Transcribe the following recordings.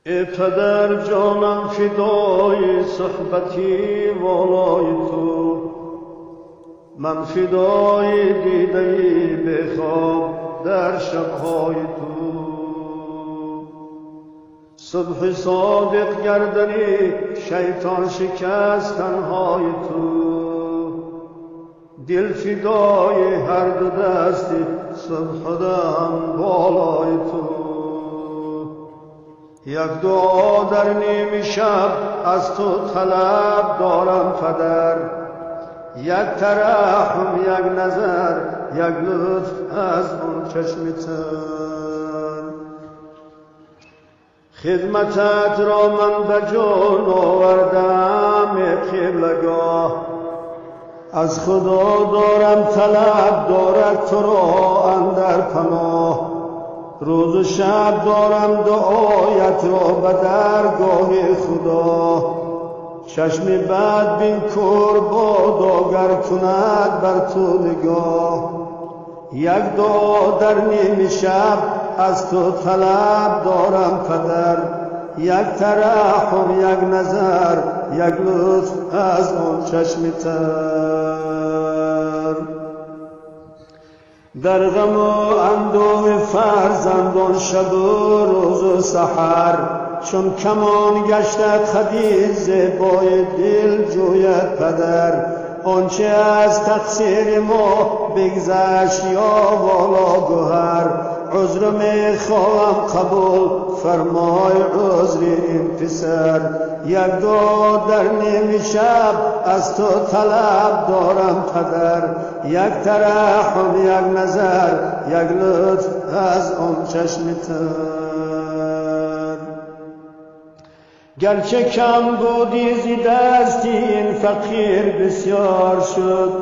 ای پدر جانم فدای صحبتی والای تو، من فدای دیدهی به خواب در شبهای تو. صبح صادق گردنی شیطان شکستنهای تو، دل فدای هر دو دستی صبح دم بالای تو. یک دعا در نیم شب از تو طلب دارم پدر، یک ترحم، یک نظر، یک لطف از اون چشم تر. خدمتت را من به جان آوردم قبلگاه، از خدا دارم طلب دارد تو را اندر پناه. روز و شب دارم دعایت را به درگاه خدا، چشم بد بین کور باداگر کند بر تو نگاه. یک دعا در نیم شب از تو طلب دارم پدر، یک ترحم، یک نظر، یک لطف از آن چشم تر. در غم و اندوه فرزندان شب و روز و سحر، چون کمان گشتد خدیج زیبای دل جوید پدر. آنچه از تقصیر ما بگذشت یا والا گوهر، عذر میخواهم قبول فرمای عذر این پسر. یک دعا در نیم شب از تو طلب دارم پدر، یک ترحم، یک نظر، یک لطف از آن چشم تر. گرچه کم بودی زی دستی این فقیر بسیار شد،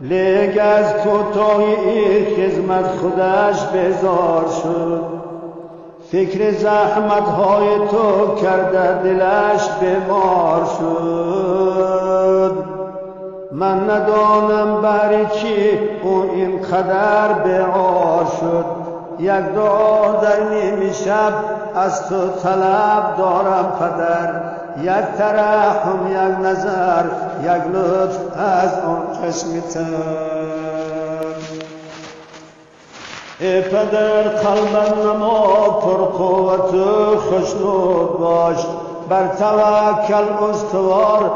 لیک از کوتاهی این خدمت خودش بیزار شد. فکر زحمتهای تو کرده دلش بیمار شد. من ندانم برای چی او اینقدر بیعار شد. یک دعا در نیم شب از تو طلب دارم پدر، یک ترحم، یک نظر، یک لطف از آن چشم تر. ای پدر قلب نما پر قوت و خشنود باش، بر توکل استوار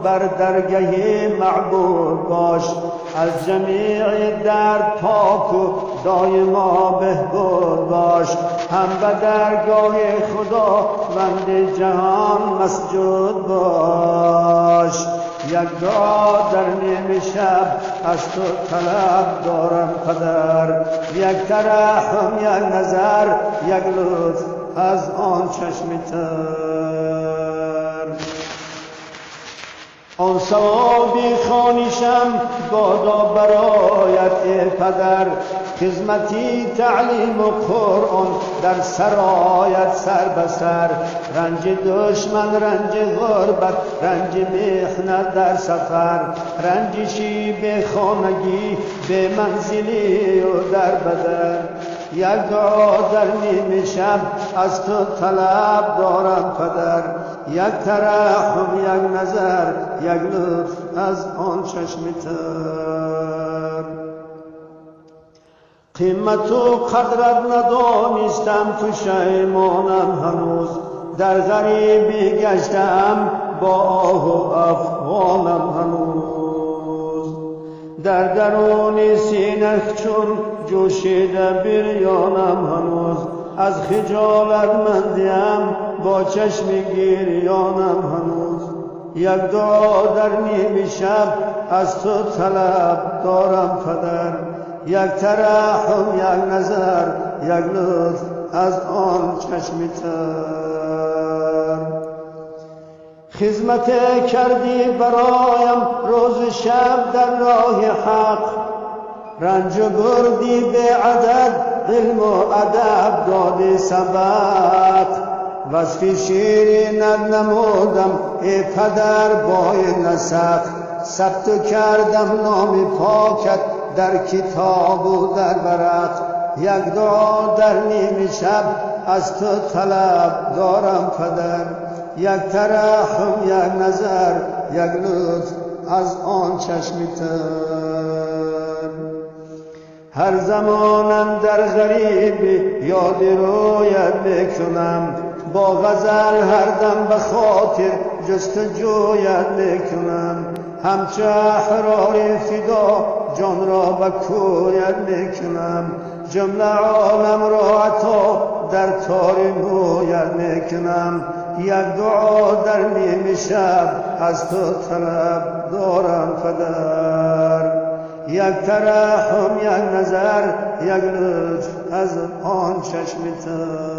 بر درگه معبود باش. از جمیع درد پاک و دایما بهبود باش، هم به درگاه خدا وند جهان مسجود باش. یک دعا در نیم شب از تو طلب دارم پدر، یک ترحم، یک نظر، یک لطف از آن چشم تر. آن ثوابی خوانیشم بادا برایت ای پدر، خدمتی تعلیم و قرآن در سرایت سر به سر. رنج دشمن، رنج غربت، رنج محنت در سفر، رنجشی به خانگی، به منزلی و در بدر. یک دعا در نیم شب از تو طلب دارم پدر، یک ترحم، یک نظر، یک لطف از آن چشم تر. قیمت و قدرت ندانستم پشیمانم هنوز، در غریبی گشتم با آه و افغانم هنوز. در درون سینه چون جوشیده بریانم هنوز، از خجالت مندیم با چشم گریانم هنوز. یک دعا در نیم شب از تو طلب دارم پدر، یک ترحم، یک نظر، یک لطف از آن چشم تر. خدمت کردی برایم روز شب در راه حق، رنج بردی به عدد، علم و ادب دادی سبق. وصف شیرینت نمودم ای پدر بای نسخ، ثبت کردم نام پاکت در کتاب و در ورق. یک دعا در نیم شب از تو طلب دارم پدر، یک ترحم، یک نظر، یک لطف از آن چشم تر. هر زمانم در غریبی یاد رویت میکنم، با غزل هر دم به خاطر جستجویت میکنم، همچو احرار فدا جان را به کویت میکنم، جمله عالم را عطا در تار مویت میکنم، یک دعا در نیم شب از تو طلب دارم پدر، یک ترحم، یک نظر، یک لطف از آن چشم تر.